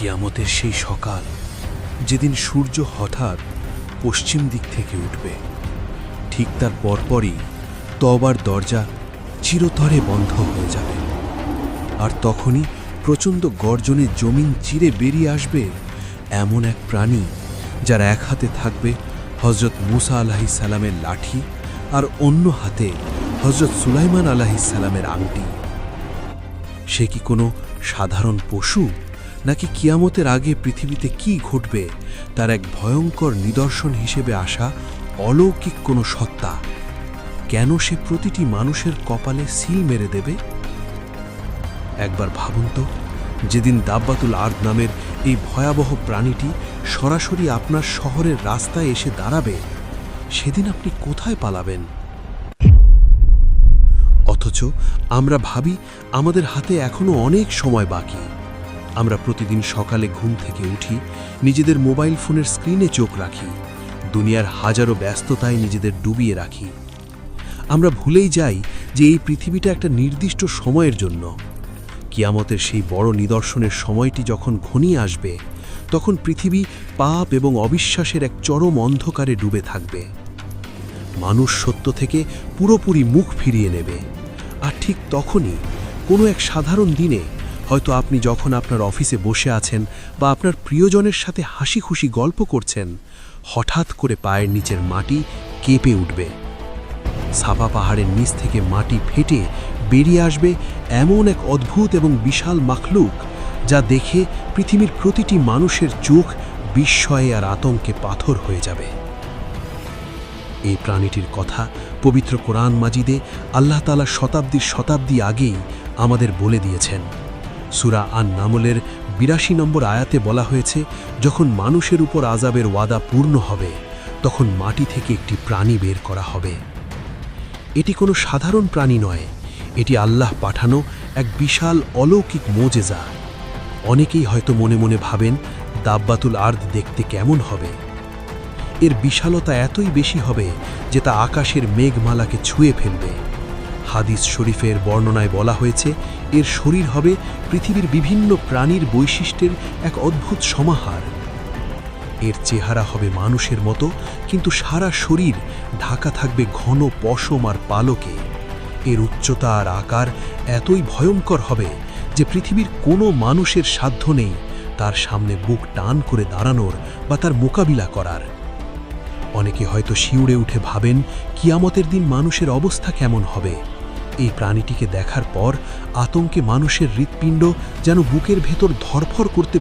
কিয়ামতের সেই সকাল, যেদিন সূর্য হঠাৎ পশ্চিম দিক থেকে উঠবে, ঠিক তার পরপরই তওবার দরজা চিরতরে বন্ধ হয়ে যাবে। আর তখনই প্রচণ্ড গর্জনে জমিন চিরে বেরিয়ে আসবে এমন এক প্রাণী, যার এক হাতে থাকবে হজরত মুসা আলাইহিস সালামের লাঠি, আর অন্য হাতে হজরত সুলাইমান আলাইহিস সালামের আংটি। সে কি কোনো সাধারণ পশু, নাকি কিয়ামতের আগে পৃথিবীতে কি ঘটবে তার এক ভয়ঙ্কর নিদর্শন হিসেবে আসা অলৌকিক কোনো সত্তা? কেন সে প্রতিটি মানুষের কপালে সিল মেরে দেবে? একবার ভাবুন তো, যেদিন দাব্বাতুল আরদ নামের এই ভয়াবহ প্রাণীটি সরাসরি আপনার শহরের রাস্তায় এসে দাঁড়াবে, সেদিন আপনি কোথায় পালাবেন? অথচ আমরা ভাবি আমাদের হাতে এখনো অনেক সময় বাকি। আমরা প্রতিদিন সকালে ঘুম থেকে উঠি, নিজেদের মোবাইল ফোনের স্ক্রিনে চোখ রাখি, দুনিয়ার হাজারো ব্যস্ততায় নিজেদের ডুবিয়ে রাখি। আমরা ভুলেই যাই যে এই পৃথিবীটা একটা নির্দিষ্ট সময়ের জন্য। কিয়ামতের সেই বড় নিদর্শনের সময়টি যখন ঘনিয়ে আসবে, তখন পৃথিবী পাপ এবং অবিশ্বাসের এক চরম অন্ধকারে ডুবে থাকবে। মানুষ সত্য থেকে পুরোপুরি মুখ ফিরিয়ে নেবে। আর ঠিক তখনই কোনো এক সাধারণ দিনে, হয়তো আপনি যখন আপনার অফিসে বসে আছেন বা আপনার প্রিয়জনের সাথে হাসি খুশি গল্প করছেন, হঠাৎ করে পায়ের নিচের মাটি কেঁপে উঠবে। সাফা পাহাড়ের নিচ থেকে মাটি ফেটে বেরিয়ে আসবে এমন এক অদ্ভুত এবং বিশাল মাখলুক, যা দেখে পৃথিবীর প্রতিটি মানুষের চোখ বিস্ময়ে আর আতঙ্কে পাথর হয়ে যাবে। এই প্রাণীটির কথা পবিত্র কোরআন মাজিদে আল্লাহ তাআলা শতাব্দী আগেই আমাদের বলে দিয়েছেন। সূরা আন-নামলের ৮২ নম্বর আয়াতে বলা হয়েছে, যখন মানুষের উপর আযাবের ওয়াদা পূর্ণ হবে, তখন মাটি থেকে একটি প্রাণী বের করা হবে। এটি কোনো সাধারণ প্রাণী নয়, এটি আল্লাহ পাঠানো এক বিশাল অলৌকিক মোজেজা। অনেকেই হয়তো মনে মনে ভাবেন, দাব্বাতুল আরদ দেখতে কেমন হবে? এর বিশালতা এতই বেশি হবে যে তা আকাশের মেঘমালাকে ছুঁয়ে ফেলবে। হাদিস শরীফের বর্ণনায় বলা হয়েছে, এর শরীর হবে পৃথিবীর বিভিন্ন প্রাণীর বৈশিষ্ট্যের এক অদ্ভুত সমাহার। এর চেহারা হবে মানুষের মতো, কিন্তু সারা শরীর ঢাকা থাকবে ঘন পশম আর পালকে। এর উচ্চতা আর আকার এতই ভয়ঙ্কর হবে যে পৃথিবীর কোনো মানুষের সাধ্য নেই তার সামনে বুক টান করে দাঁড়ানোর বা তার মোকাবিলা করার। অনেকে হয়তো শিউরে উঠে ভাবেন, কিয়ামতের দিন মানুষের অবস্থা কেমন হবে? এই প্রাণীটিকে দেখার পর আতঙ্কে মানুষের হৃৎপিণ্ড যেন বুকের ভেতর ধরফর করতে